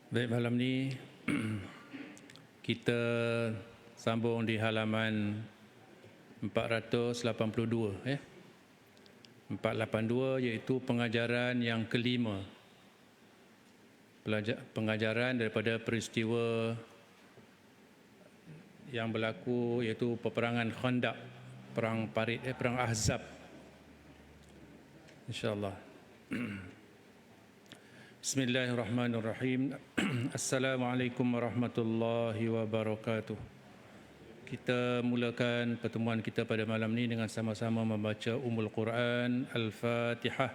Baik, malam ni kita sambung di halaman 482 482 iaitu pengajaran yang kelima. Pengajaran daripada peristiwa yang berlaku iaitu peperangan Khandaq, perang Parit, perang Ahzab. InsyaAllah. Bismillahirrahmanirrahim. Assalamualaikum warahmatullahi wabarakatuh. Kita mulakan pertemuan kita pada malam ini dengan sama-sama membaca Ummul Quran Al-Fatihah.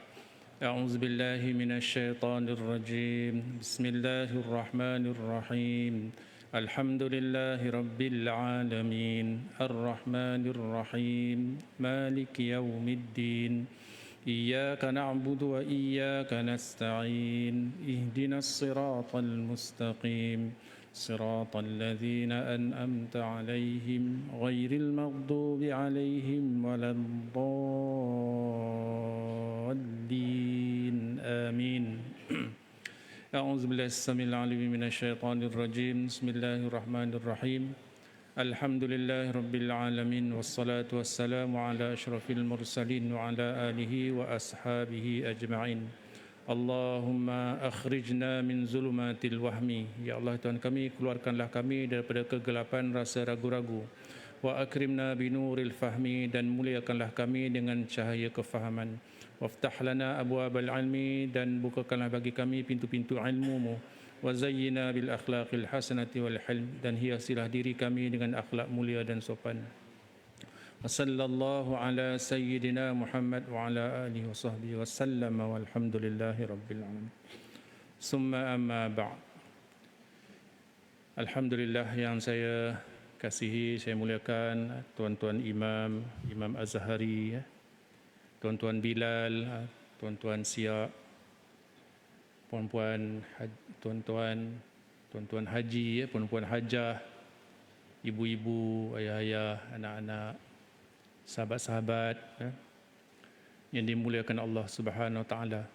A'udzu billahi minasyaitonir rajim. Bismillahirrahmanirrahim. Alhamdulillahi rabbil alamin. Ar-Rahmanir Rahim. Maliki yaumiddin. إياك نعبد وإياك نستعين اهدنا الصراط المستقيم صراط الذين أنعمت عليهم غير المغضوب عليهم ولا الضالين آمين أعوذ بالله السميع العليم من الشيطان الرجيم بسم الله الرحمن الرحيم الحمد لله رب العالمين والصلاة والسلام على أشرف المرسلين وعلى آله وأصحابه أجمعين اللهم أخرجنا من ظلمات الوهم. Ya Allah, Tuhan kami, keluarkanlah kami daripada kegelapan rasa ragu-ragu. Wa akrimna binuril fahmi, dan muliakanlah kami dengan cahaya kefahaman. Waftah lana abwabal ilmi, dan bukakanlah bagi kami pintu-pintu ilmu-Mu. Wa zayyina bil akhlaqil hasanati wal hilm, dan hiasilah diri kami dengan akhlak mulia dan sopan. Wa sallallahu ala sayyidina Muhammad wa ala alihi wa sahbihi wa sallam walhamdulillahi rabbil alamin. Summa amma ba'd. Alhamdulillah yang saya kasihi, saya muliakan tuan-tuan imam, Imam Azhari, tuan-tuan Bilal, tuan-tuan Siap, puan-puan tuan-tuan haji, puan-puan hajah, ibu-ibu, ayah-ayah, anak-anak, sahabat-sahabat yang dimuliakan Allah Subhanahu Wa Taala.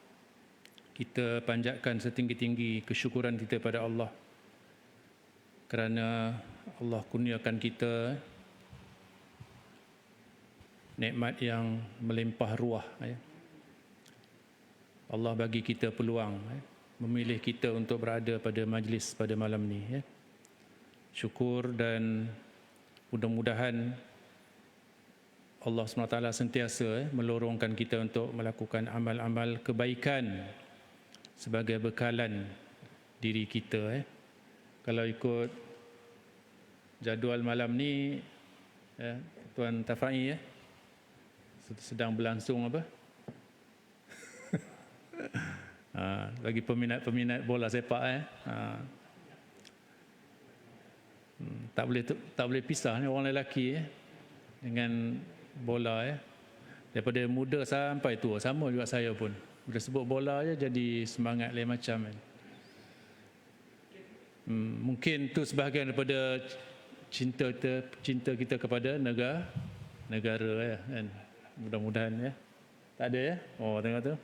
Kita panjatkan setinggi-tinggi kesyukuran kita pada Allah kerana Allah kurniakan kita nikmat yang melimpah ruah. Allah bagi kita peluang, memilih kita untuk berada pada majlis pada malam ni. Syukur, dan mudah-mudahan Allah SWT sentiasa melorongkan kita untuk melakukan amal-amal kebaikan sebagai bekalan diri kita. Kalau ikut jadual malam ni, Tuan Tafai sedang berlangsung apa? Bagi peminat bola sepak tak boleh pisah ni, orang lelaki dengan bola daripada muda sampai tua. Sama juga saya pun, bila sebut bola jadi semangat lain macam mungkin tu sebahagian daripada cinta kita kepada negara kan. Mudah-mudahan tak ada Oh, tengok tu.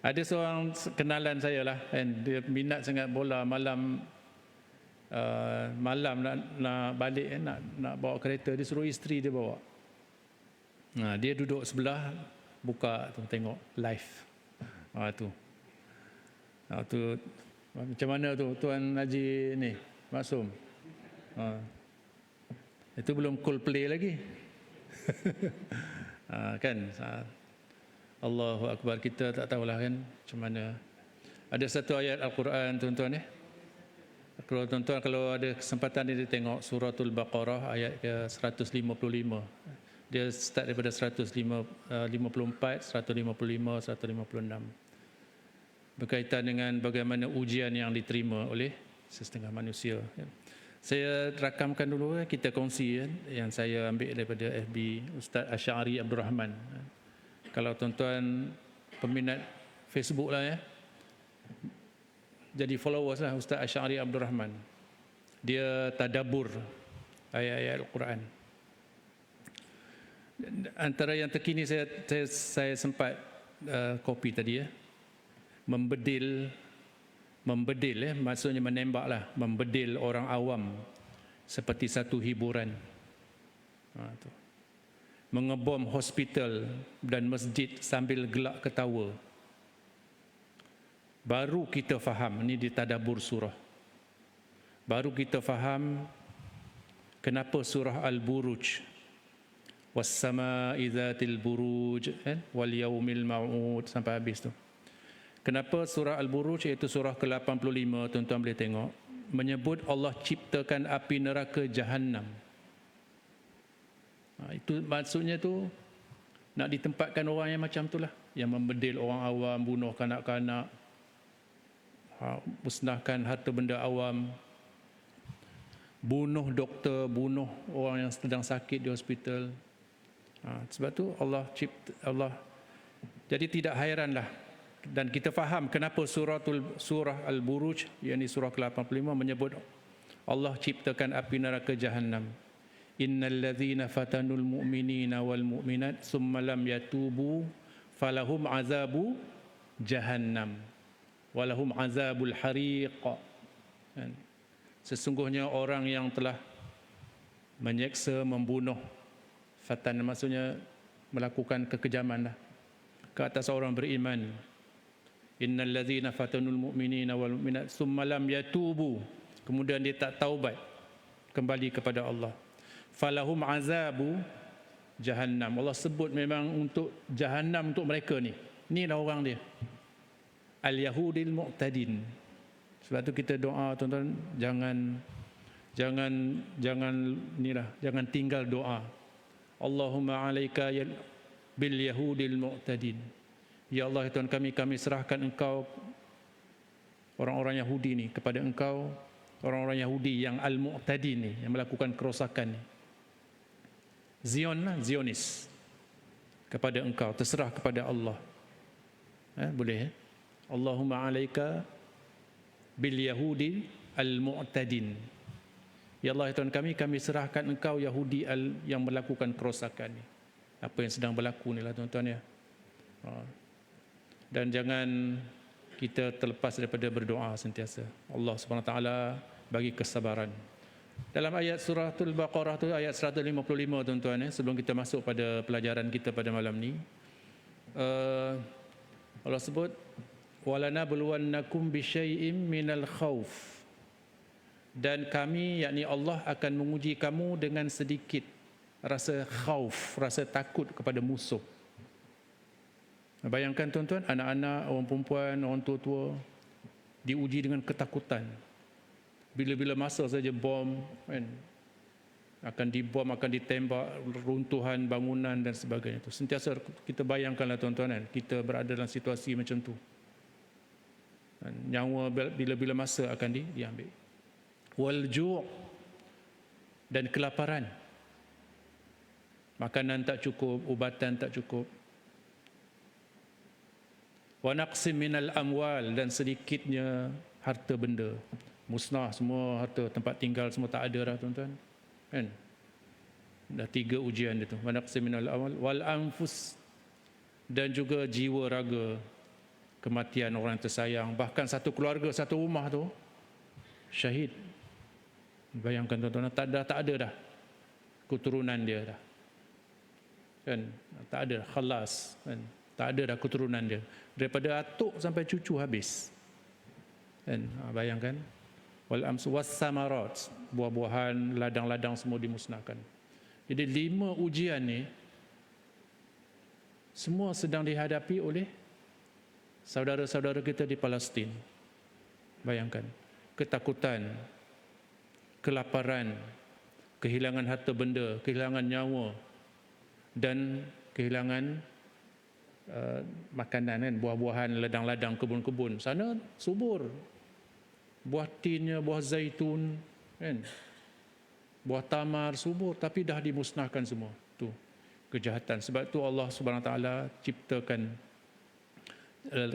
Ada seorang kenalan saya lah kan, dia minat sangat bola. Malam nak balik nak bawa kereta, dia suruh isteri dia bawa. Dia duduk sebelah, buka tu tengok live. Tu macam mana tu Tuan Haji ni Maksum? Itu belum Coldplay lagi. Kan, Allahu Akbar, kita tak tahulah kan macam mana. Ada satu ayat Al-Quran tuan-tuan kalau tuan-tuan kalau ada kesempatan dia tengok Suratul Baqarah ayat ke 155. Dia start daripada 154, 155, 156. Berkaitan dengan bagaimana ujian yang diterima oleh setengah manusia. Saya rakamkan dulu, kita kongsi yang saya ambil daripada FB Ustaz Asy'ari Abdul Rahman. Kalau tuan-tuan peminat Facebook lah jadi followers lah Ustaz Asy'ari Abdul Rahman. Dia tadabbur ayat-ayat Al-Quran. Antara yang terkini saya sempat kopi tadi membedil membedil, maksudnya menembaklah, membedil orang awam seperti satu hiburan. Tu. Mengebom hospital dan masjid sambil gelak ketawa. Baru kita faham, ini di tadabbur surah, baru kita faham kenapa surah Al-Buruj, was-sama'i dzatil buruj, wal yaumil mau'ud, sampai habis tu. Kenapa surah Al-Buruj, iaitu surah ke-85, tuan-tuan boleh tengok, menyebut Allah ciptakan api neraka Jahannam. Itu maksudnya tu nak ditempatkan orang yang macam itulah, yang membedil orang awam, bunuh kanak-kanak, musnahkan harta benda awam, bunuh doktor, bunuh orang yang sedang sakit di hospital. Sebab tu Allah cipta, Allah. Jadi tidak hairanlah, dan kita faham kenapa surah Al-Buruj, yakni surah ke-85, menyebut Allah ciptakan api neraka Jahannam. Innal ladzina fatanul mu'minina wal mu'minat summa lam yatubu falahum azabu jahannam walahum azabul hariq. Sesungguhnya orang yang telah menyeksa, membunuh, fatan maksudnya melakukan kekejaman lah, ke atas orang beriman. Innal ladzina fatanul mu'minina wal mu'minat summa lam yatubu, kemudian dia tak taubat kembali kepada Allah, falahum azabu jahannam. Allah sebut memang untuk jahannam untuk mereka ni. Inilah orang dia, al-yahudil mu'tadin. Sebab tu kita doa, tuan-tuan, jangan tinggal doa. Allahumma alaika bil yahudil mu'tadin. Ya Allah, Tuhan kami serahkan Engkau orang-orang Yahudi ni kepada Engkau, orang-orang Yahudi yang al-mu'tadin ni, yang melakukan kerosakan ni. Zionis kepada Engkau, terserah kepada Allah. Boleh Allahumma alaika bil yahudi al-mu'tadin. Ya Allah, Tuhan kami serahkan Engkau Yahudi yang melakukan kerosakan ni. Apa yang sedang berlaku ni lah, tuan-tuan ya. Dan jangan kita terlepas daripada berdoa sentiasa. Allah Subhanahu Wa Taala bagi kesabaran. Dalam ayat surah Al-Baqarah tu, ayat 155, tuan-tuan ya, sebelum kita masuk pada pelajaran kita pada malam ni, Allah sebut walanabluwannakum bisyai'im minal khauf, dan kami, yakni Allah, akan menguji kamu dengan sedikit rasa khauf, rasa takut kepada musuh. Bayangkan tuan-tuan, anak-anak, orang perempuan, orang tua-tua diuji dengan ketakutan. Bila-bila masa saja bom kan, akan dibom, akan ditembak, runtuhan bangunan dan sebagainya. Itu sentiasa kita bayangkanlah tuan-tuan kan, kita berada dalam situasi macam tu. Nyawa bila-bila masa akan diambil. Wal ju', dan kelaparan. Makanan tak cukup, ubatan tak cukup. Wa naqsim minal amwal, dan sedikitnya harta benda. Musnah semua, harta tempat tinggal semua tak ada dah, tuan-tuan. Kan? Dah 3 ujian dia tu. Wa naqsim minal amwal wal anfus, dan juga jiwa raga, kematian orang yang tersayang. Bahkan satu keluarga, satu rumah tu syahid. Bayangkan tuan-tuan, tak ada dah keturunan dia dah. Kan? Tak ada, khalas. Kan? Tak ada dah keturunan dia. Daripada atuk sampai cucu habis. Kan? Bayangkan. Wal amsu was samarat, buah-buahan, ladang-ladang semua dimusnahkan. Jadi 5 ujian ni semua sedang dihadapi oleh saudara-saudara kita di Palestin. Bayangkan. Ketakutan, kelaparan, kehilangan harta benda, kehilangan nyawa, dan kehilangan makanan kan, buah-buahan, ladang-ladang, kebun-kebun. Sana subur. Buah tinnya, buah zaitun kan, buah tamar subur, tapi dah dimusnahkan semua. Tu kejahatan. Sebab tu Allah Subhanahu Wa Taala ciptakan,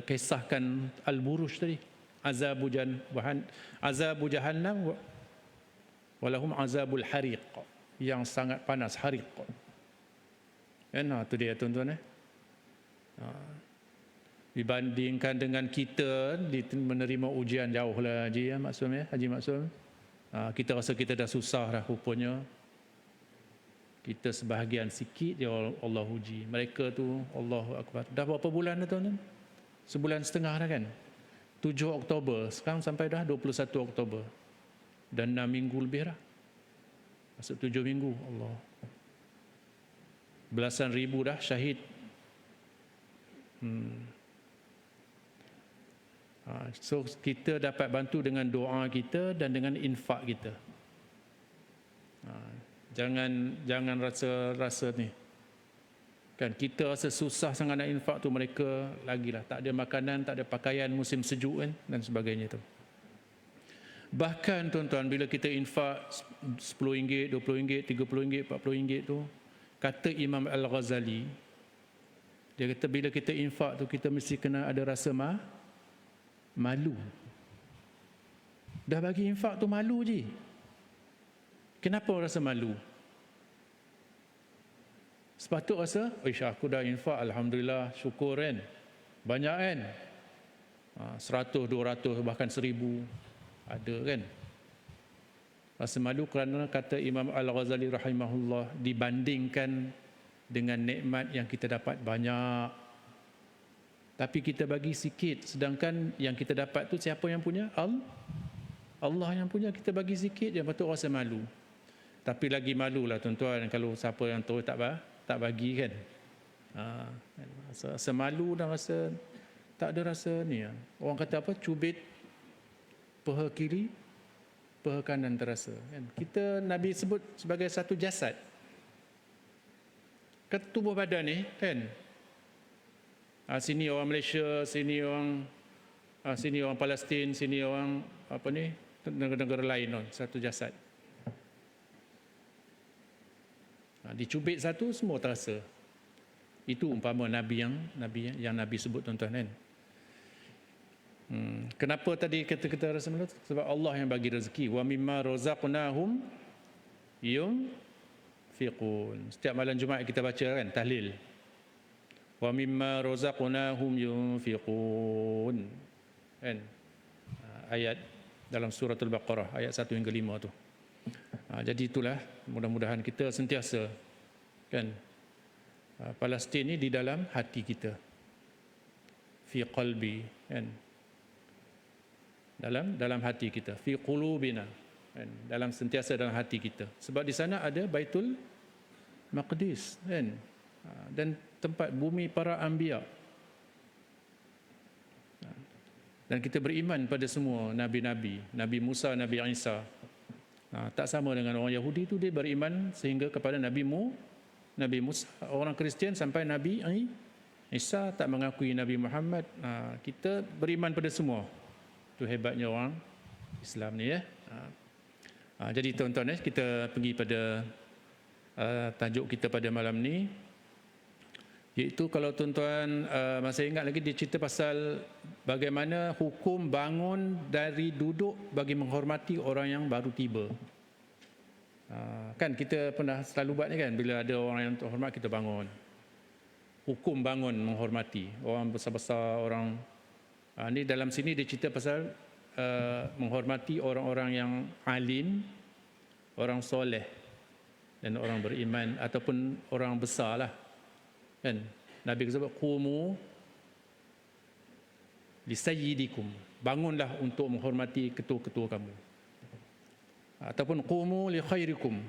kisahkan Al-Buruj tadi, azabu jahannam walahum azabul hariq, yang sangat panas, hariq. Kan, tu dia tuan-tuan . Dibandingkan dengan kita menerima ujian jauh lah Haji Maksum Haji Maksum. Kita rasa kita dah susah dah rupanya. Kita sebahagian sikit je Allah uji. Mereka tu Allahu Akbar. Dah berapa bulan dah tuan-tuan? Sebulan setengah dah kan? 7 Oktober. Sekarang sampai dah 21 Oktober. Dan 6 minggu lebih dah. Masuk 7 minggu. Allah. Belasan ribu dah syahid. So kita dapat bantu dengan doa kita dan dengan infak kita. Jangan rasa ni. Kan kita rasa susah sangat nak infak tu, mereka lagilah tak ada makanan, tak ada pakaian musim sejuk kan dan sebagainya tu. Bahkan tuan-tuan bila kita infak RM10, RM20, RM30, RM40 tu, kata Imam Al-Ghazali, dia kata bila kita infak tu kita mesti kena ada rasa malu. Dah bagi infak tu malu je. Kenapa rasa malu? Sepatut rasa, aku dah infak, alhamdulillah, syukur kan. Banyak kan? 100, 200, bahkan 1000 ada kan. Rasa malu kerana kata Imam Al-Ghazali rahimahullah, dibandingkan dengan nikmat yang kita dapat banyak, tapi kita bagi sikit, sedangkan yang kita dapat tu siapa yang punya? Allah yang punya. Kita bagi sikit je, patut rasa malu. Tapi lagi malulah tuan-tuan kalau siapa yang terus tak bagi kan. Rasa malu dan rasa tak ada rasa ni. Orang kata apa? Cubit peha kiri, peha kanan terasa kan. Kita Nabi sebut sebagai satu jasad. Kata tubuh badan ni kan. Sini orang Malaysia, sini orang Palestin, sini orang negara-negara lain, satu jasad. Dicubit satu semua terasa. Itu umpama Nabi yang Nabi sebut tuan-tuan kan. Kenapa tadi kita rasa malu? Sebab Allah yang bagi rezeki. Wa mimma razaqnahum yunfiqun. Setiap malam Jumaat kita baca kan tahlil. Wa mimma razaqnahum yunfiqun. Kan? Ayat dalam surah Al-Baqarah ayat 1 hingga 5 tu. Jadi itulah, mudah-mudahan kita sentiasa kan, Palestin ni di dalam hati kita, fi qalbi kan, dalam hati kita, fi qulubina kan, sentiasa dalam hati kita. Sebab di sana ada Baitul Maqdis kan, dan tempat bumi para anbiya. Dan kita beriman pada semua nabi-nabi, Nabi Musa, Nabi Isa. Tak sama dengan orang Yahudi tu, dia beriman sehingga kepada Nabi Musa. Orang Kristian sampai Nabi Isa tak mengakui Nabi Muhammad. Kita beriman pada semua. Itu hebatnya orang Islam ni ya. Jadi tuan-tuan kita pergi pada tajuk kita pada malam ni, iaitu kalau tuan-tuan masih ingat lagi, dia cerita pasal bagaimana hukum bangun dari duduk bagi menghormati orang yang baru tiba. Kan kita pernah selalu buat ni kan, bila ada orang yang terhormat kita bangun. Hukum bangun menghormati orang besar-besar, orang ni dalam sini dia cerita pasal menghormati orang-orang yang alim, orang soleh dan orang beriman ataupun orang besar lah kan. Nabi sebut qumu li sayyidikum, bangunlah untuk menghormati ketua-ketua kamu, ataupun qumu li khairikum,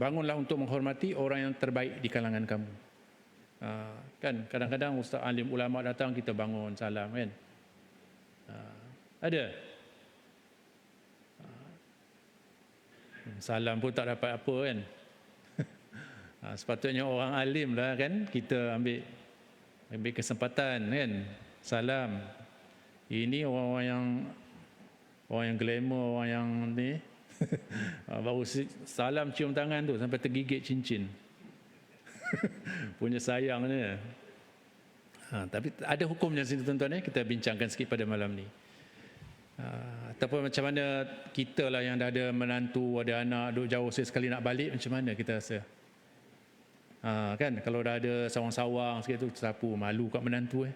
bangunlah untuk menghormati orang yang terbaik di kalangan kamu. Kan kadang-kadang ustaz alim ulama datang kita bangun salam kan. Ada salam pun tak dapat apa kan. Sepatutnya orang alim lah kan, kita ambil kesempatan kan, salam. Ini orang yang glamour, orang yang ni baru salam cium tangan tu sampai tergigit cincin. Punya sayang ni. Tapi ada hukumnya sini tuan-tuan kita bincangkan sikit pada malam ni. Ataupun macam mana kita lah yang dah ada menantu, ada anak duduk jauh, sekali nak balik macam mana kita rasa? Kan kalau dah ada sawang-sawang sikit tu sapu, malu kat menantu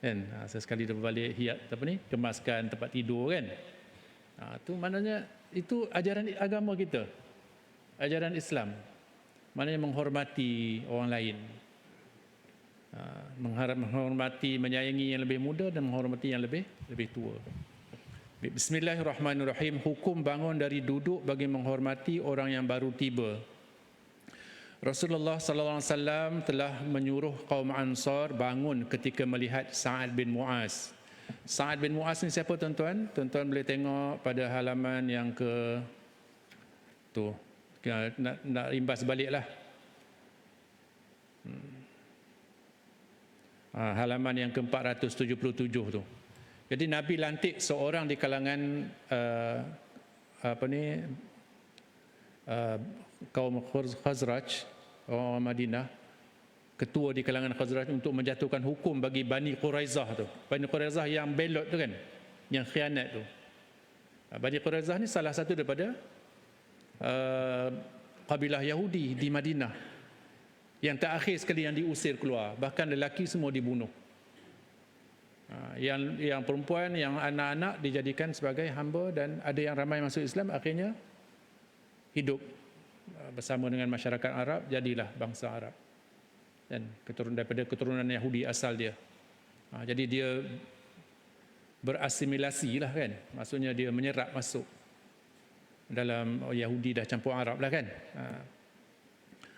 kan. Sesekali dia berbalik kemaskan tempat tidur kan. Tu maknanya itu ajaran agama kita, ajaran Islam, maknanya menghormati orang lain, menghormati, menyayangi yang lebih muda dan menghormati yang lebih tua. Bismillahirrahmanirrahim. Hukum bangun dari duduk bagi menghormati orang yang baru tiba. Rasulullah sallallahu alaihi wasallam telah menyuruh kaum Ansar bangun ketika melihat Sa'ad bin Mu'az. Sa'ad bin Mu'az ni siapa tuan-tuan? Tuan-tuan boleh tengok pada halaman yang nak rimbas baliklah. Halaman yang ke-477 tu. Jadi Nabi lantik seorang di kalangan kaum Khazraj, orang Madinah, ketua di kalangan Khazraj untuk menjatuhkan hukum bagi Bani Quraizah tu. Bani Quraizah yang belot tu kan, yang khianat tu. Bani Quraizah ni salah satu daripada kabilah Yahudi di Madinah yang terakhir sekali yang diusir keluar, bahkan lelaki semua dibunuh. Yang perempuan, yang anak-anak dijadikan sebagai hamba, dan ada yang ramai masuk Islam, akhirnya hidup bersama dengan masyarakat Arab, jadilah bangsa Arab, dan daripada keturunan Yahudi asal dia. Jadi dia berasimilasi lah kan, maksudnya dia menyerap masuk dalam Yahudi, dah campur Arab lah kan,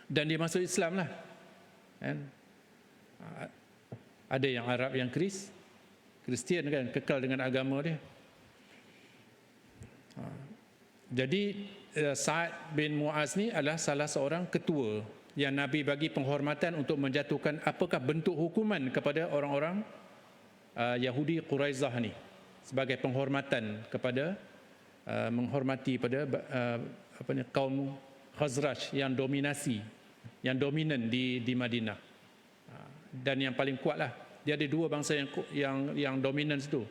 dan dia masuk Islam lah kan. Ada yang Arab yang Kristian kan, kekal dengan agama dia. Jadi Sa'ad bin Mu'az ni adalah salah seorang ketua yang Nabi bagi penghormatan untuk menjatuhkan apakah bentuk hukuman kepada orang-orang Yahudi Quraizah ni, sebagai penghormatan kepada menghormati pada kaum Khazraj yang dominan di Madinah, dan yang paling kuat lah. Dia ada dua bangsa yang dominan situ,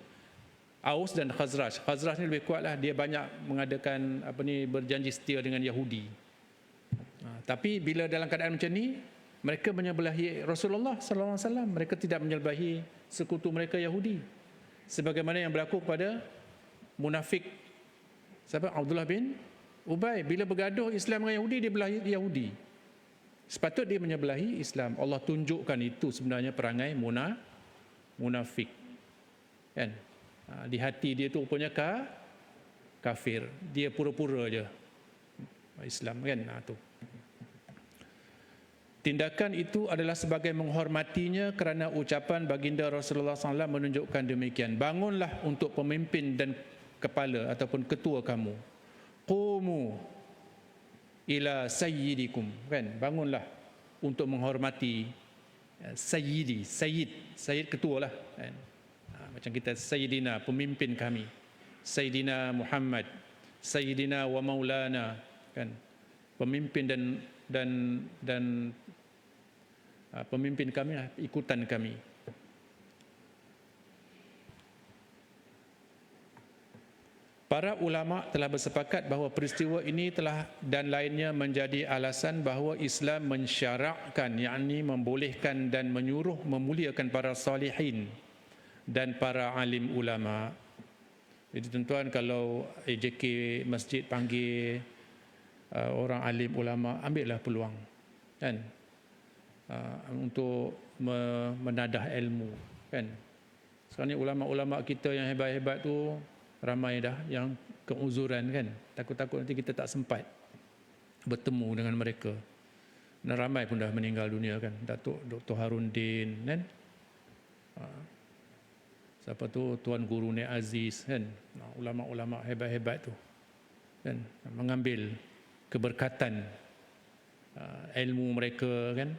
Aus dan Khazraj. Khazraj ni lebih kuat lah, dia banyak mengadakan berjanji setia dengan Yahudi. Tapi bila dalam keadaan macam ni, mereka menyembelahi Rasulullah sallallahu alaihi wasallam, mereka tidak menyembelahi sekutu mereka Yahudi, sebagaimana yang berlaku kepada munafik siapa, Abdullah bin Ubay. Bila bergaduh Islam dengan Yahudi, dia belah Yahudi. Sepatut dia menyembelahi Islam. Allah tunjukkan itu sebenarnya perangai munafik kan. Di hati dia tu rupanya kafir, dia pura-pura je Islam kan. Tu tindakan itu adalah sebagai menghormatinya, kerana ucapan baginda Rasulullah SAW menunjukkan demikian. Bangunlah untuk pemimpin dan kepala ataupun ketua kamu. Qumu ila sayyidikum kan, bangunlah untuk menghormati sayyid ketua lah kan. Macam kita sayyidina, pemimpin kami, sayyidina Muhammad, sayyidina wa maulana kan, pemimpin dan pemimpin kami lah, ikutan kami. Para ulama telah bersepakat bahawa peristiwa ini telah dan lainnya menjadi alasan bahawa Islam mensyarakkan, yakni membolehkan dan menyuruh memuliakan para salihin dan para alim ulama. Jadi tuan-tuan, kalau AJK masjid panggil orang alim ulama, ambillah peluang kan, untuk menadah ilmu kan. Sekarang ni ulama-ulama kita yang hebat-hebat tu ramai dah yang keuzuran kan, takut-takut nanti kita tak sempat bertemu dengan mereka. Dan ramai pun dah meninggal dunia kan, Datuk Dr. Harundin kan, siapa tu, Tuan Guru Nek Aziz kan, ulama-ulama hebat-hebat tu kan, mengambil keberkatan ilmu mereka kan.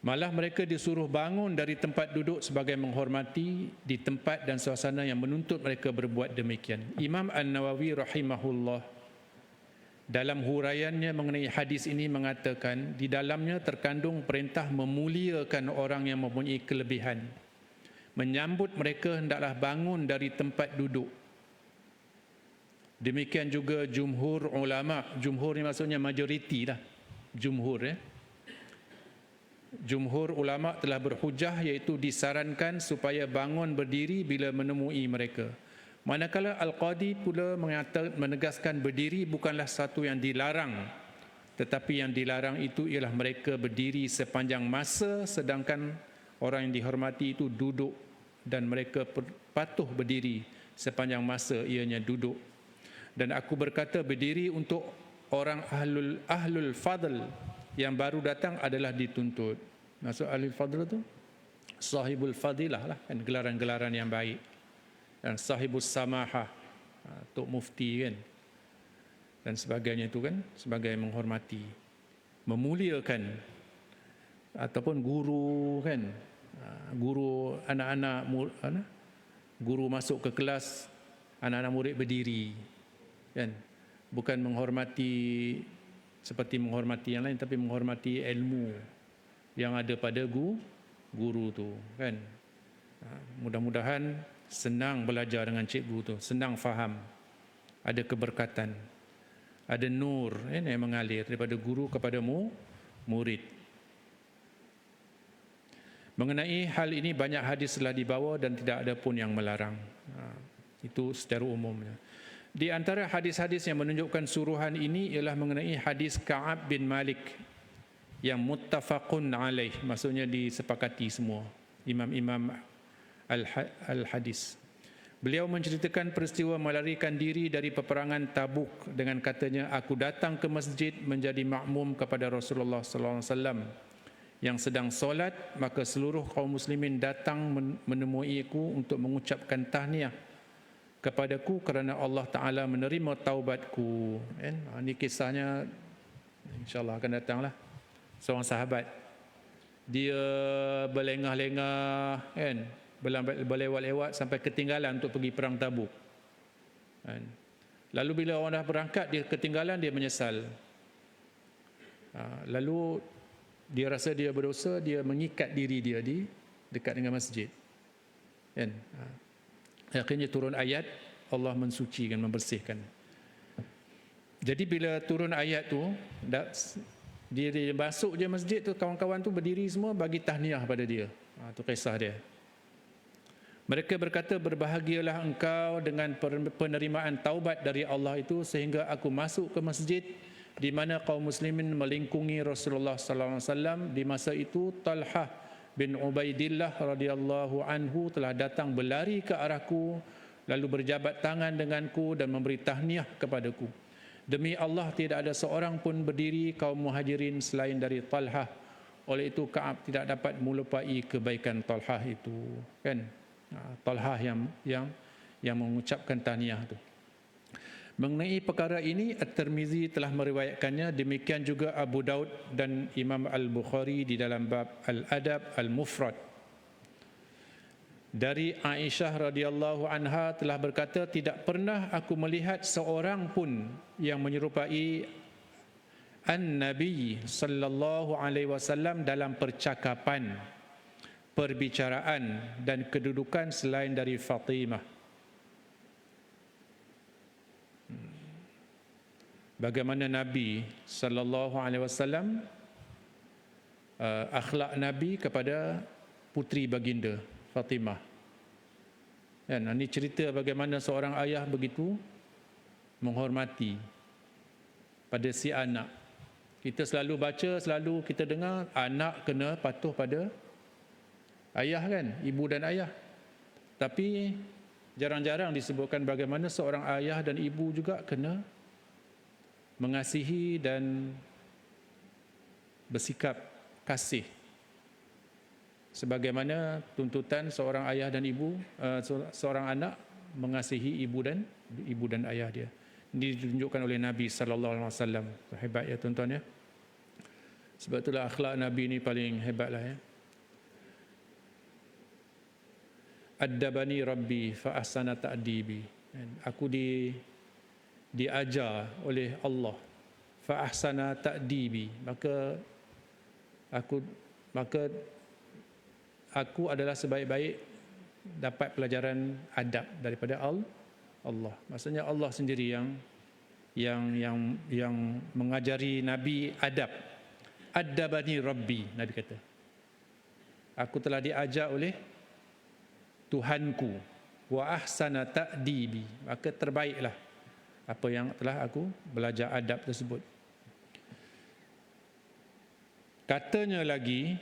Malah mereka disuruh bangun dari tempat duduk sebagai menghormati di tempat dan suasana yang menuntut mereka berbuat demikian. Imam An-Nawawi rahimahullah dalam huraiannya mengenai hadis ini mengatakan, di dalamnya terkandung perintah memuliakan orang yang mempunyai kelebihan. Menyambut mereka hendaklah bangun dari tempat duduk. Demikian juga jumhur ulama, jumhur ni maksudnya majoriti lah, jumhur. Jumhur ulama telah berhujah, iaitu disarankan supaya bangun berdiri bila menemui mereka. Manakala Al-Qadi pula menegaskan berdiri bukanlah satu yang dilarang, tetapi yang dilarang itu ialah mereka berdiri sepanjang masa, sedangkan orang yang dihormati itu duduk, dan mereka patuh berdiri sepanjang masa ianya duduk. Dan aku berkata berdiri untuk orang ahlul fadl yang baru datang adalah dituntut. Maksud ahlul fadl tu sahibul fadilah lah, kan, gelaran-gelaran yang baik, dan sahibus samahah, tok mufti kan, dan sebagainya itu kan, sebagai menghormati, memuliakan, ataupun guru kan, guru anak-anak, guru masuk ke kelas, anak-anak murid berdiri kan, bukan menghormati seperti menghormati yang lain, tapi menghormati ilmu yang ada pada guru tu kan. Mudah-mudahan senang belajar dengan cikgu tu, senang faham, ada keberkatan, ada nur yang mengalir daripada guru kepada murid. Mengenai hal ini banyak hadis telah dibawa dan tidak ada pun yang melarang. Itu secara umumnya. Di antara hadis-hadis yang menunjukkan suruhan ini ialah mengenai hadis Ka'ab bin Malik yang muttafaqun alaih, maksudnya disepakati semua imam-imam al-hadis. Beliau menceritakan peristiwa melarikan diri dari peperangan Tabuk dengan katanya, aku datang ke masjid menjadi makmum kepada Rasulullah sallallahu alaihi wasallam yang sedang solat, maka seluruh kaum muslimin datang menemuiku untuk mengucapkan tahniah kepadaku kerana Allah Ta'ala menerima taubatku. Ini kisahnya insyaAllah akan datanglah. Seorang sahabat, dia berlengah-lengah kan, berlewat-lewat sampai ketinggalan untuk pergi perang Tabuk kan. Lalu bila orang dah berangkat, dia ketinggalan, dia menyesal. Lalu dia rasa dia berdosa, dia mengikat diri dia di dekat dengan masjid kan. Akhirnya turun ayat, Allah mensucikan, membersihkan. Jadi bila turun ayat tu, dia masuk je masjid tu, kawan-kawan tu berdiri semua bagi tahniah pada dia. Tu kisah dia. Mereka berkata, berbahagialah engkau dengan penerimaan taubat dari Allah itu, sehingga aku masuk ke masjid di mana kaum muslimin melingkungi Rasulullah sallallahu alaihi wasallam. Di masa itu Talhah bin Ubaidillah radhiyallahu anhu telah datang berlari ke arahku, lalu berjabat tangan denganku dan memberi tahniah kepadaku. Demi Allah, tidak ada seorang pun berdiri kaum muhajirin selain dari Talhah. Oleh itu Ka'ab tidak dapat melupai kebaikan Talhah itu kan. Talhah yang mengucapkan tahniah itu. Mengenai perkara ini At-Tirmizi telah meriwayatkannya, demikian juga Abu Daud dan Imam Al-Bukhari di dalam bab Al-Adab Al-Mufrad. Dari Aisyah radhiyallahu anha telah berkata, tidak pernah aku melihat seorang pun yang menyerupai An-Nabi sallallahu alaihi wasallam dalam percakapan, perbicaraan dan kedudukan selain dari Fatimah. Bagaimana Nabi sallallahu alaihi wasallam, akhlak Nabi kepada puteri baginda Fatimah. Dan ini cerita bagaimana seorang ayah begitu menghormati pada si anak. Kita selalu baca, selalu kita dengar anak kena patuh pada ayah kan, ibu dan ayah. Tapi jarang-jarang disebutkan bagaimana seorang ayah dan ibu juga kena mengasihi dan bersikap kasih sebagaimana tuntutan seorang ayah dan ibu, seorang anak mengasihi ibu dan ayah dia. Ini ditunjukkan oleh Nabi sallallahu alaihi wasallam. Hebat ya tuan-tuan ya. Sebab itulah akhlak Nabi ni paling hebatlah ya. Addabani Rabbi fa ahsana ta'dibi. Aku diajar oleh Allah, fa ahsana ta'dibi, maka aku adalah sebaik-baik dapat pelajaran adab daripada Allah. Maksudnya Allah sendiri yang mengajari Nabi adab Addabani Rabbi, Nabi kata. Aku telah diajar oleh Tuhanku. Wa ahsana ta'dibi, maka terbaiklah apa yang telah aku belajar adab tersebut. Katanya lagi,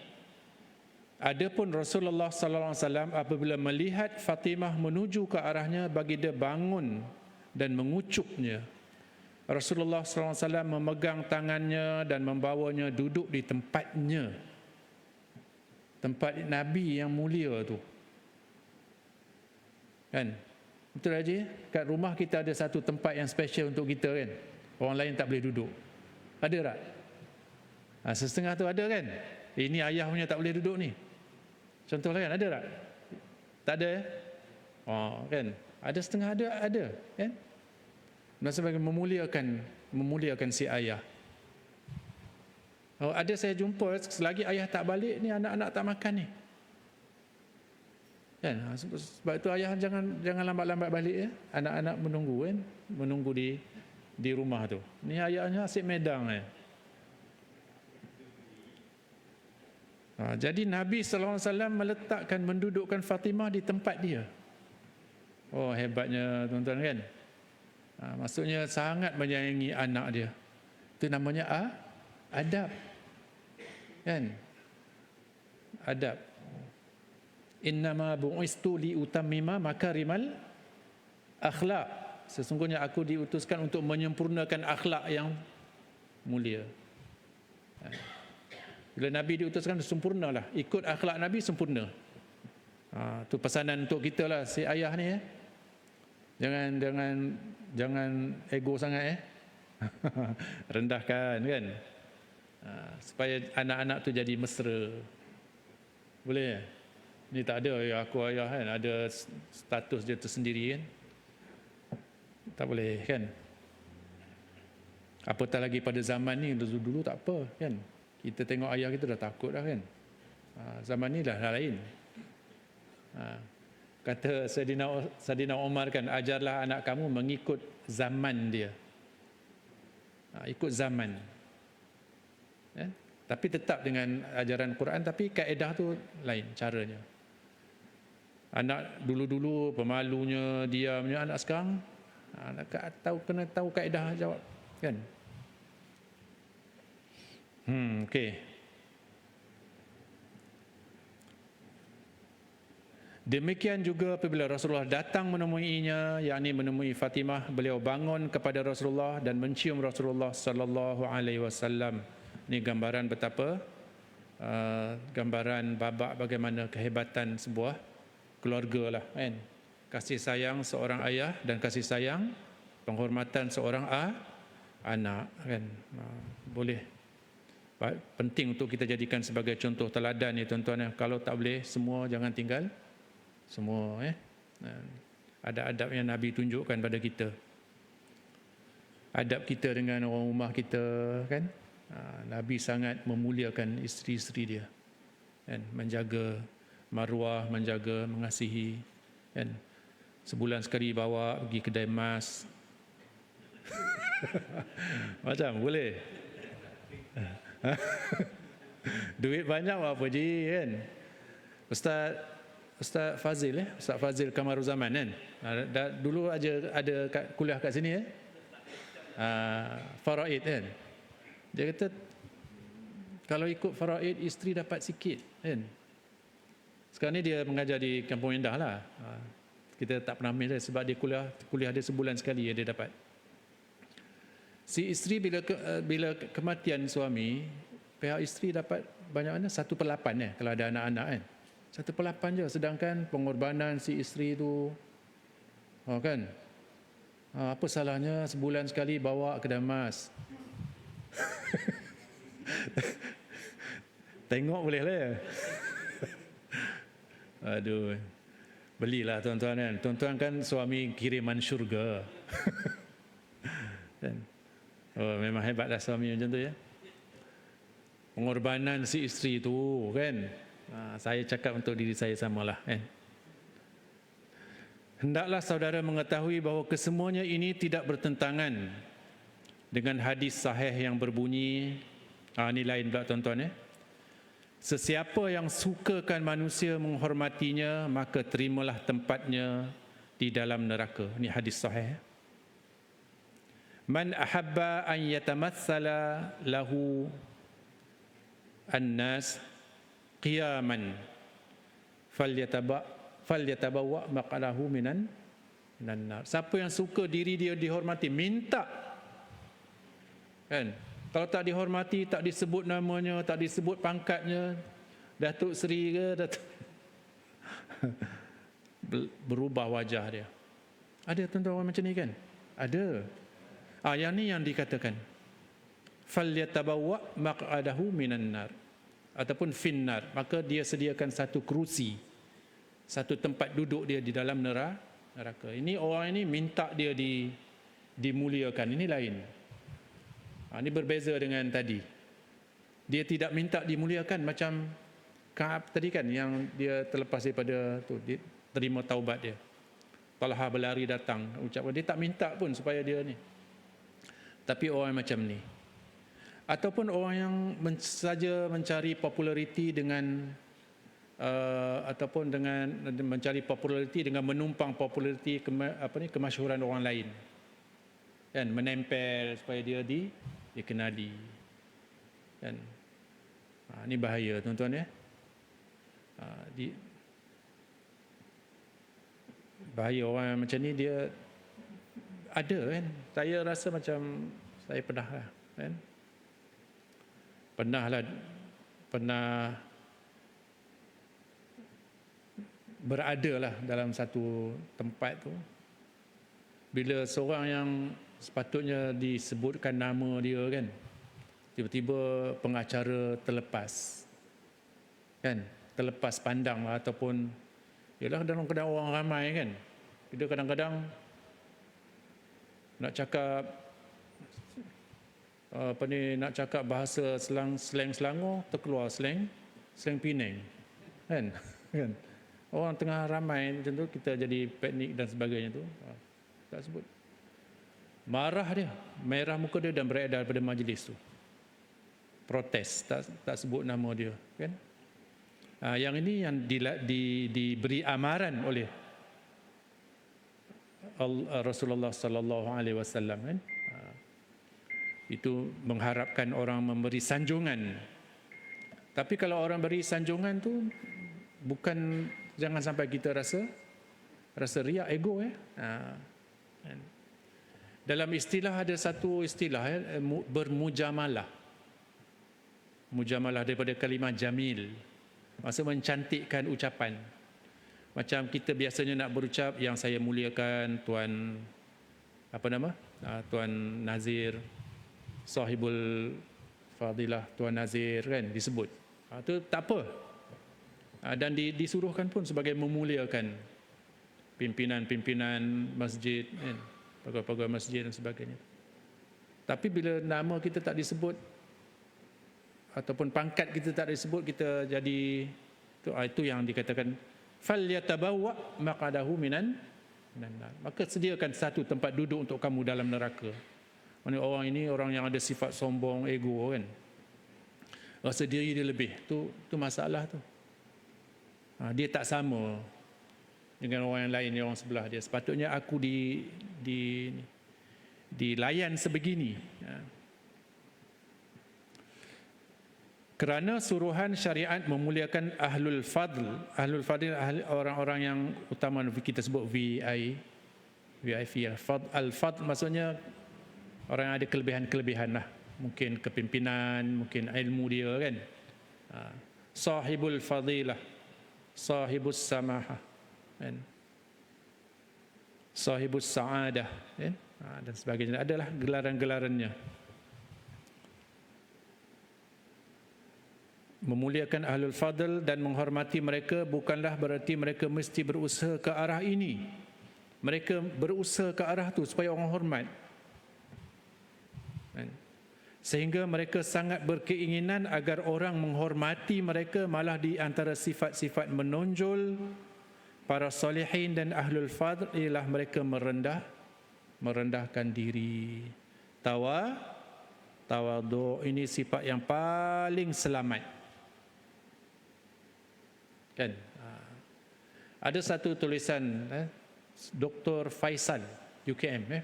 adapun Rasulullah sallallahu alaihi wasallam apabila melihat Fatimah menuju ke arahnya, bagi dia bangun dan mengucupnya. Rasulullah sallallahu alaihi wasallam memegang tangannya dan membawanya duduk di tempatnya. Tempat Nabi yang mulia tu. Kan? Betul aja. Kat rumah kita ada satu tempat yang special untuk kita kan. Orang lain tak boleh duduk. Ada tak? Setengah tu ada kan. Ini ayah punya tak boleh duduk ni. Contoh lah kan, ada tak? Tak ada kan. Ada setengah ada kan. Dan sebagai memuliakan si ayah. Ada saya jumpa selagi ayah tak balik ni, anak-anak tak makan ni. Kan? Sebab itu ayah jangan lambat-lambat balik ya. Anak-anak menunggu kan, menunggu di rumah tu. Ni ayahnya asyik medang jadi Nabi sallallahu alaihi wasallam meletakkan, mendudukkan Fatimah di tempat dia. Oh, hebatnya tuan-tuan kan. Maksudnya sangat menyayangi anak dia. Itu namanya adab. Kan? Adab. Innama bu'istu li utammima makarimal akhlak. Sesungguhnya aku diutuskan untuk menyempurnakan akhlak yang mulia. Bila Nabi diutuskan, sempurnalah. Ikut akhlak Nabi, sempurna. Itu pesanan untuk kita lah, si ayah ni Jangan ego sangat rendahkan kan. Supaya anak-anak tu jadi mesra. Boleh Ni tak ada aku ayah kan, ada status dia tersendiri kan. Tak boleh kan. Apatah lagi pada zaman ni, dulu tak apa kan. Kita tengok ayah kita dah takut dah kan. Zaman ni dah lain. Kata Saidina Umar kan, ajarlah anak kamu mengikut zaman dia. Ikut zaman. Tapi tetap dengan ajaran Quran, tapi kaedah tu lain caranya. Anak dulu-dulu pemalunya, diamnya, anak sekarang kena tahu kaedah jawab kan. Okey. Demikian juga apabila Rasulullah datang menemuinya, yakni menemui Fatimah, beliau bangun kepada Rasulullah dan mencium Rasulullah sallallahu alaihi wasallam. Ini gambaran betapa gambaran babak bagaimana kehebatan sebuah keluarga lah kan. Kasih sayang seorang ayah dan kasih sayang penghormatan seorang anak kan. Boleh penting untuk kita jadikan sebagai contoh teladan ni tuan-tuan. Kalau tak boleh semua, jangan tinggal semua ada adab yang Nabi tunjukkan pada kita. Adab kita dengan orang rumah kita kan. Nabi sangat memuliakan isteri-isteri dia kan, menjaga maruah, menjaga, mengasihi kan. Sebulan sekali bawa pergi kedai emas. Macam boleh. Duit banyak apa je kan. Ustaz Fazil Ustaz Fazil Kamaruzaman kan. Dulu ada kuliah kat sini faraid kan. Dia kata kalau ikut faraid isteri dapat sikit kan. Sekarang ni dia mengajar di Kampung Indah lah. Kita tak pernah ambil dia sebab dia kuliah dia sebulan sekali dia dapat. Si isteri bila kematian suami, pihak isteri dapat banyak mana? 1/8 kalau ada anak-anak kan. 1/8 je, sedangkan pengorbanan si isteri tu kan. Apa salahnya sebulan sekali bawa kedai emas. Tengok boleh lah ya. Aduh. Belilah tuan-tuan kan. Tuan-tuan kan suami kiriman syurga. Kan? Oh, memang hebatlah suami macam tu ya. Pengorbanan si isteri tu kan. Saya cakap untuk diri saya samalah kan. Hendaklah saudara mengetahui bahawa kesemuanya ini tidak bertentangan dengan hadis sahih yang berbunyi Ini lain pula tuan-tuan Sesiapa yang sukakan manusia menghormatinya, maka terimalah tempatnya di dalam neraka. Ini hadis sahih. Man ahabba an yatamassala lahu an-nas qiyaman falyatabawwa maq'adahu minan nar. Siapa yang suka diri dia dihormati, minta. Kan? Kalau tak dihormati, tak disebut namanya, tak disebut pangkatnya, Datuk Seri ke, berubah wajah dia. Ada tuan-tuan orang macam ni kan? Ada. Yang ni yang dikatakan. Falyatabawwa maq'adahu minan nar. Ataupun finnar. Maka dia sediakan satu kerusi, satu tempat duduk dia di dalam neraka. Ini orang ini minta dia dimuliakan. Ini lain. Ini berbeza dengan tadi. Dia tidak minta dimuliakan macam Ka'ab tadi kan, yang dia terlepas daripada tu, dia terima taubat dia. Talha berlari datang ucapkan, dia tak minta pun supaya dia ni. Tapi orang macam ni, ataupun orang yang saja mencari populariti dengan ataupun dengan mencari populariti dengan menumpang populariti kemasyhuran orang lain, kan, menempel supaya dia dikenali, kan. Ini bahaya tuan-tuan bahaya orang macam ni. Dia ada kan, saya rasa macam saya pernah kan, pernah berada lah dalam satu tempat tu, bila seorang yang sepatutnya disebutkan nama dia kan, tiba-tiba pengacara terlepas pandang lah, ataupun ialah kadang-kadang orang ramai kan, kita kadang-kadang nak cakap nak cakap bahasa slang Selangor, terkeluar slang Penang kan. Orang tengah ramai macam tu, kita jadi panik dan sebagainya tu, tak sebut. Marah dia, merah muka dia dan beredar pada majlis tu, protes, tak sebut nama dia kan. Yang ini yang diberi amaran oleh Rasulullah sallallahu alaihi wasallam kan. Itu mengharapkan orang memberi sanjungan. Tapi kalau orang beri sanjungan tu bukan, jangan sampai kita rasa riak, ego Dalam istilah ada satu istilah bermujamalah. Mujamalah daripada kalimah jamil, maksud mencantikkan ucapan. Macam kita biasanya nak berucap, yang saya muliakan Tuan Tuan Nazir, sahibul fadilah Tuan Nazir kan, disebut. Itu tak apa. Dan disuruhkan pun sebagai memuliakan pimpinan masjid kan, pegawai-pegawai masjid dan sebagainya. Tapi bila nama kita tak disebut ataupun pangkat kita tak disebut, kita jadi itu yang dikatakan falyatabawwa maq'adahu minan nar. Maka sediakan satu tempat duduk untuk kamu dalam neraka. Mana orang ini orang yang ada sifat sombong, ego kan, rasa diri dia lebih, tu masalah tu. Dia tak sama dengan orang yang lain, orang sebelah dia. Sepatutnya aku dilayan sebegini. Kerana suruhan syariat memuliakan ahlul fadl. Ahlul fadl orang-orang yang utama, kita sebut VIP. Al-fadl maksudnya orang yang ada kelebihan-kelebihan lah. Mungkin kepimpinan, mungkin ilmu dia kan. Sahibul fadilah, sahibus samahah kan, sahibus sa'adah kan, dan sebagainya. Adalah gelaran-gelarannya. Memuliakan ahlul fadl dan menghormati mereka bukanlah berarti mereka mesti berusaha ke arah ini. Mereka berusaha ke arah tu supaya orang hormat, sehingga mereka sangat berkeinginan agar orang menghormati mereka. Malah di antara sifat-sifat menonjol para salihin dan ahlul fadl ialah mereka merendahkan diri, tawaduk ini sifat yang paling selamat. Kan? Ada satu tulisan Dr. Faisal UKM,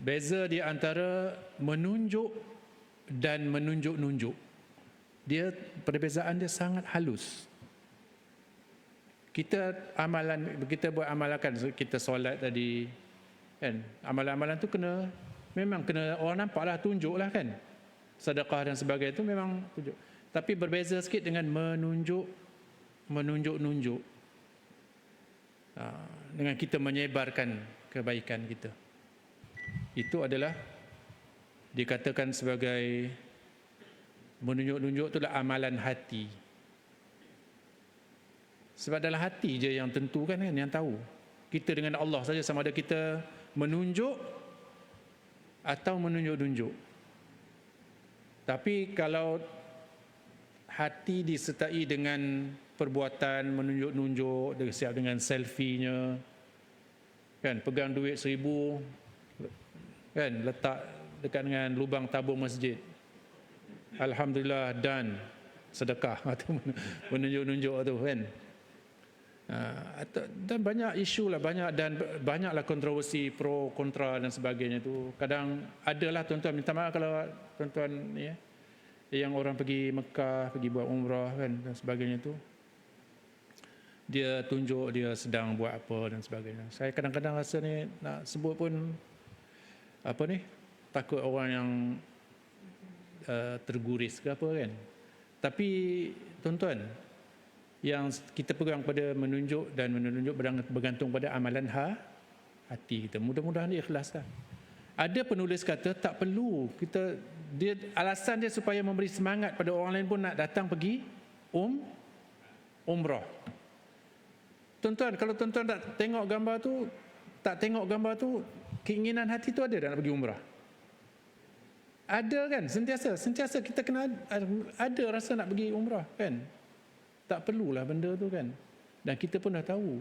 beza di antara menunjuk dan menunjuk-nunjuk. Dia perbezaan dia sangat halus. Kita buat amalkan, kita solat tadi kan, amalan-amalan tu memang kena orang nampak lah, tunjuk lah kan, sedekah dan sebagainya tu memang tunjuk. Tapi berbeza sikit dengan menunjuk-nunjuk, dengan kita menyebarkan kebaikan kita. Itu adalah dikatakan sebagai menunjuk-nunjuk, itulah amalan hati. Sebab dalam hati je yang tentukan kan, yang tahu. Kita dengan Allah saja sama ada kita menunjuk atau menunjuk-nunjuk. Tapi kalau hati disertai dengan perbuatan menunjuk-nunjuk, siap dengan selfie-nya, kan, pegang duit 1,000 kan, letak dekat dengan lubang tabung masjid, alhamdulillah, dan sedekah atau menunjuk-nunjuk tu kan. Dan banyak isu lah, banyaklah kontroversi pro kontra dan sebagainya tu. Kadang adalah tuan-tuan, minta maaf kalau tuan-tuan ni yang orang pergi Mekah, pergi buat umrah kan dan sebagainya tu, dia tunjuk dia sedang buat apa dan sebagainya. Saya kadang-kadang rasa ni nak sebut pun takut orang yang terguris ke apa kan. Tapi tuan-tuan, yang kita pegang pada menunjuk dan menunjuk bergantung pada amalan hati kita. Mudah-mudahan ikhlas lah. Ada penulis kata tak perlu kita, alasan dia supaya memberi semangat pada orang lain pun nak datang pergi umrah. Tuan-tuan, kalau tuan-tuan tak tengok gambar tu, keinginan hati tu ada tak nak pergi umrah? Ada kan? Sentiasa kita kena ada rasa nak pergi umrah kan? Tak perlulah benda tu kan. Dan kita pun dah tahu.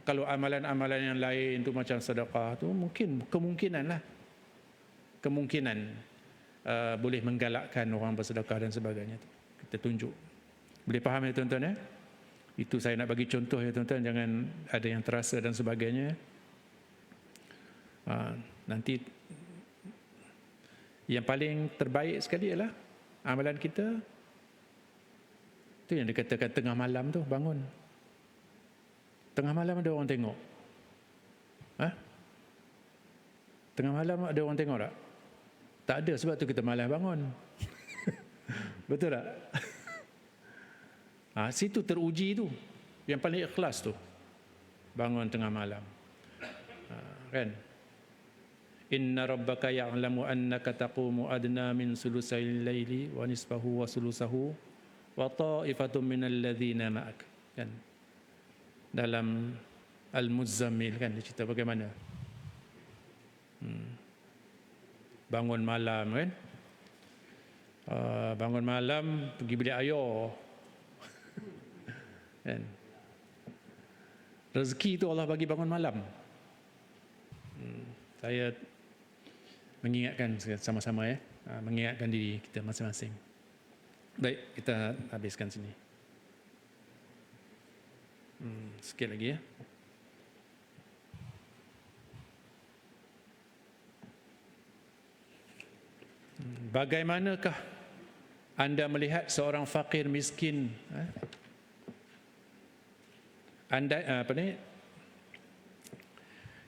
Kalau amalan-amalan yang lain tu macam sedekah tu, kemungkinan boleh menggalakkan orang bersedekah dan sebagainya tu. Kita tunjuk. Boleh faham ya tuan-tuan ya? Itu saya nak bagi contoh ya tuan-tuan, jangan ada yang terasa dan sebagainya. Nanti yang paling terbaik sekali ialah amalan kita. Itu yang dikatakan tengah malam tu bangun. Tengah malam ada orang tengok. Tengah malam ada orang tengok tak? Tak ada, sebab tu kita malas bangun. Betul tak? Situ teruji tu. Yang paling ikhlas tu. Bangun tengah malam. Kan? Inna rabbaka ya'lamu annaka taqumu adna min sulusayil laili wa nisfahu wa sulusahu wa ta'ifatun minal ladzina ma'ak. Kan? Dalam Al-Muzammil kan dia cerita bagaimana bangun malam kan, bangun malam pergi beli air kan. Rezeki tu Allah bagi bangun malam. Saya mengingatkan sama-sama ya, mengingatkan diri kita masing-masing. Baik, kita habiskan sini. Sikit lagi ya. Bagaimanakah anda melihat seorang fakir miskin?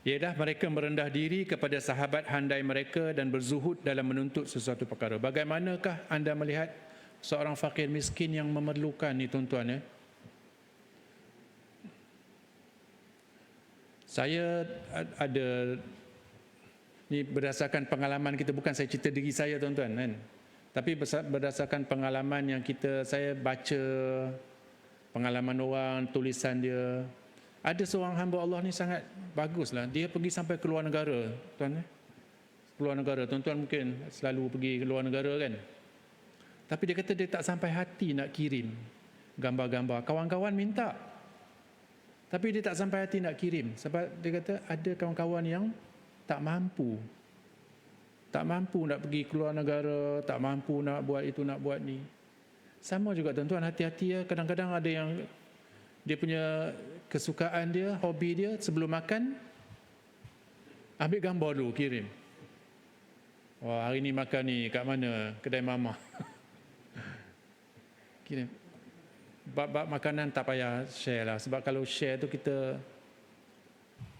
Ialah mereka merendah diri kepada sahabat handai mereka dan berzuhud dalam menuntut sesuatu perkara. Bagaimanakah anda melihat seorang fakir miskin yang memerlukan ni tuan-tuan ya? Saya ada ni berdasarkan pengalaman kita, bukan saya cerita diri saya tuan-tuan kan, tapi berdasarkan pengalaman yang saya baca pengalaman orang, tulisan dia. Ada seorang hamba Allah ni sangat baguslah, dia pergi sampai ke luar negara tuan ya. Keluar negara, tuan-tuan mungkin selalu pergi ke luar negara kan, tapi dia kata dia tak sampai hati nak kirim gambar-gambar. Kawan-kawan minta, tapi dia tak sampai hati nak kirim. Sebab dia kata ada kawan-kawan yang tak mampu. tak mampu nak pergi keluar negara, tak mampu nak buat itu, nak buat ni. Sama juga tuan-tuan, hati-hati ya. Kadang-kadang ada yang dia punya kesukaan dia, hobi dia, sebelum makan ambil gambar dulu, kirim. Wah, hari ni makan ni kat mana? Kedai mama. Kirim. Bab-bab makanan tak payah share lah. Sebab kalau share tu kita,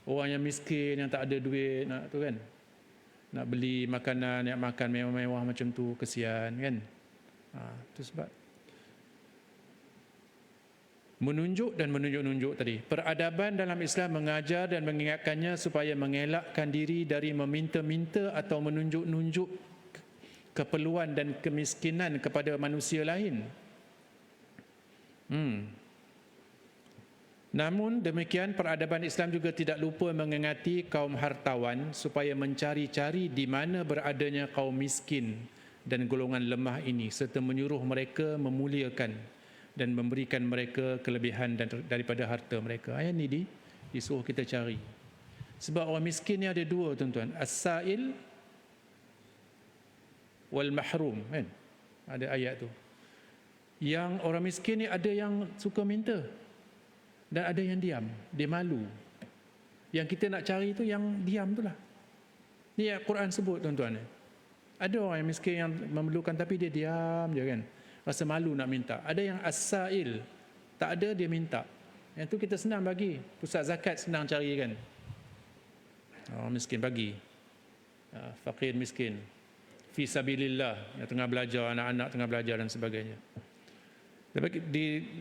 orang yang miskin, yang tak ada duit nak tu kan, nak beli makanan, nak makan mewah-mewah macam tu, kesian kan. Tu sebab menunjuk dan menunjuk-nunjuk tadi. Peradaban dalam Islam mengajar dan mengingatkannya supaya mengelakkan diri dari meminta-minta atau menunjuk-nunjuk keperluan dan kemiskinan kepada manusia lain. Namun demikian, peradaban Islam juga tidak lupa mengingati kaum hartawan supaya mencari-cari di mana beradanya kaum miskin dan golongan lemah ini, serta menyuruh mereka memuliakan dan memberikan mereka kelebihan daripada harta mereka. Ayat ni disuruh kita cari. Sebab orang miskin ni ada dua tuan-tuan, as-sa'il wal mahrum kan. Ada ayat tu. Yang orang miskin ni ada yang suka minta dan ada yang diam, dia malu. Yang kita nak cari tu yang diam tu lah. Ni Quran sebut tuan-tuan. Ada orang yang miskin yang memerlukan tapi dia diam je kan, rasa malu nak minta. Ada yang as-sa'il, tak ada dia minta. Yang tu kita senang bagi. Pusat zakat senang cari kan. Orang miskin bagi. Fakir miskin. Fi sabilillah, yang tengah belajar, anak-anak tengah belajar dan sebagainya.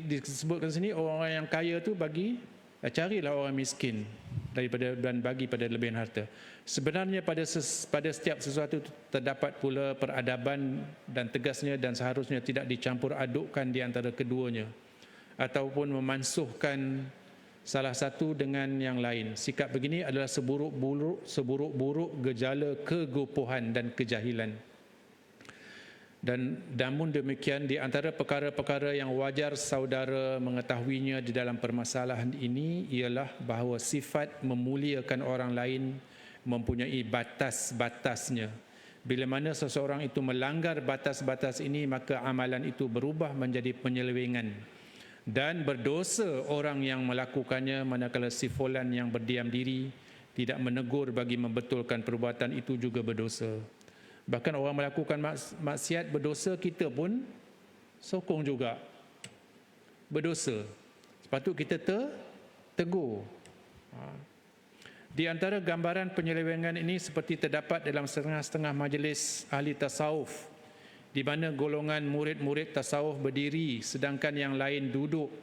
Disebutkan sini orang yang kaya tu bagi, carilah orang miskin daripada dan bagi pada lebihan harta. Sebenarnya pada setiap sesuatu terdapat pula peradaban dan tegasnya, dan seharusnya tidak dicampur adukkan di antara keduanya ataupun memansuhkan salah satu dengan yang lain. Sikap begini adalah seburuk-buruk gejala kegopohan dan kejahilan. Dan namun demikian, di antara perkara-perkara yang wajar saudara mengetahuinya di dalam permasalahan ini ialah bahawa sifat memuliakan orang lain mempunyai batas-batasnya. Bila mana seseorang itu melanggar batas-batas ini, maka amalan itu berubah menjadi penyelewengan dan berdosa orang yang melakukannya, manakala si fulan yang berdiam diri tidak menegur bagi membetulkan perbuatan itu juga berdosa. Bahkan orang melakukan maksiat berdosa, kita pun sokong juga berdosa. Sepatut kita tegur. Di antara gambaran penyelewengan ini seperti terdapat dalam setengah-setengah majlis ahli tasawuf, di mana golongan murid-murid tasawuf berdiri sedangkan yang lain duduk.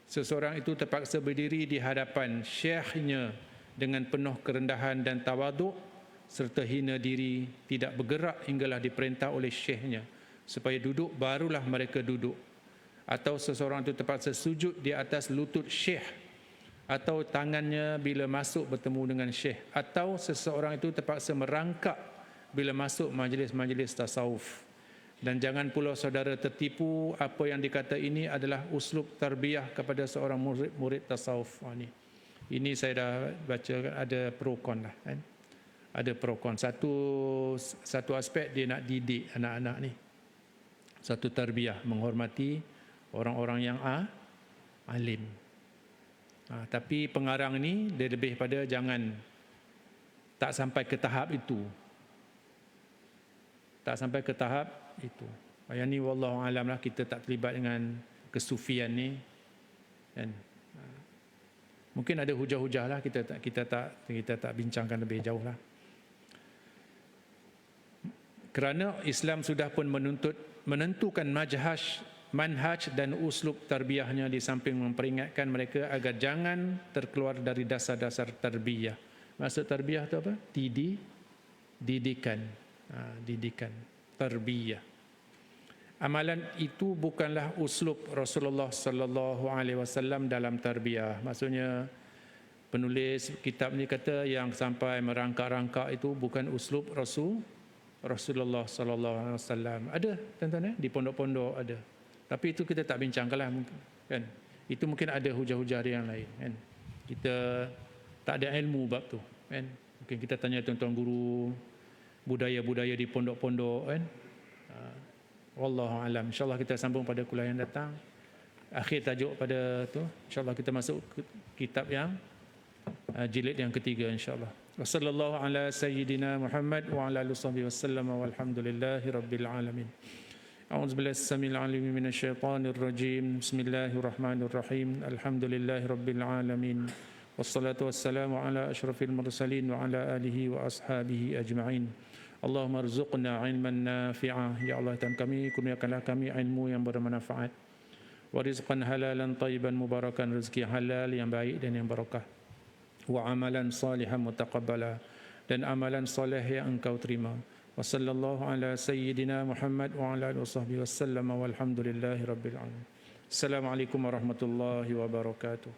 Seseorang itu terpaksa berdiri di hadapan syekhnya dengan penuh kerendahan dan tawaduk serta hina diri, tidak bergerak hinggalah diperintah oleh syekhnya supaya duduk, barulah mereka duduk. Atau seseorang itu terpaksa sujud di atas lutut syekh atau tangannya bila masuk bertemu dengan syekh. Atau seseorang itu terpaksa merangkak bila masuk majlis-majlis tasawuf. Dan jangan pula saudara tertipu, apa yang dikata ini adalah uslub tarbiyah kepada seorang murid tasawuf. Ini saya dah baca, ada pro kon lah kan. Ada pro kon. Satu aspek dia nak didik anak-anak ni, satu tarbiyah, menghormati orang-orang yang alim. Tapi pengarang ni dia lebih pada jangan, tak sampai ke tahap itu. Tak sampai ke tahap itu. Yang ni wallahu alam lah, kita tak terlibat dengan kesufian ni kan. Mungkin ada hujah-hujah lah, kita tak bincangkan lebih jauh lah. Kerana Islam sudah pun menentukan manhaj dan uslub tarbiyahnya, di samping memperingatkan mereka agar jangan terkeluar dari dasar-dasar tarbiyah. Maksud tarbiyah itu apa? Didikan. Didikan, tarbiyah. Amalan itu bukanlah uslub Rasulullah sallallahu alaihi wasallam dalam tarbiyah. Maksudnya penulis kitab ni kata yang sampai merangkak-rangkak itu bukan uslub Rasulullah sallallahu alaihi wasallam. Ada tuan-tuan di pondok-pondok ada. Tapi itu kita tak bincangkanlah kan. Itu mungkin ada hujah-hujah yang lain kan. Kita tak ada ilmu bab tu kan. Mungkin kita tanya tuan-tuan guru budaya-budaya di pondok-pondok kan. Wallahu alam. InsyaAllah kita sambung pada kuliah yang datang. Akhir tajuk pada tu, InsyaAllah kita masuk ke kitab yang jilid yang ketiga insyaAllah. Wassallallahu ala sayyidina Muhammad wa ala alihi wasallam walhamdulillahi rabbil alamin. A'udzubillahi as-sami'il 'alim minasyaitonir rajim. Bismillahirrahmanirrahim. Alhamdulillahi rabbil alamin. Wassalatu wassalamu ala asyrafil mursalin wa ala alihi wa ashabihi ajma'in. Allahumma rzuqna ilman nafi'ah. Ya Allah, Tuhan kami, kurniakanlah kami ilmu yang bermanfaat. Wa rizqan halalan tayyiban mubarakan, rezeki halal yang baik dan yang barakah. Wa amalan salihan mutaqabbala, dan amalan soleh yang engkau terima. Wa sallallahu ala sayyidina Muhammad wa ala alihi wasallam walhamdulillahi rabbil alamin. Assalamualaikum warahmatullahi wabarakatuh.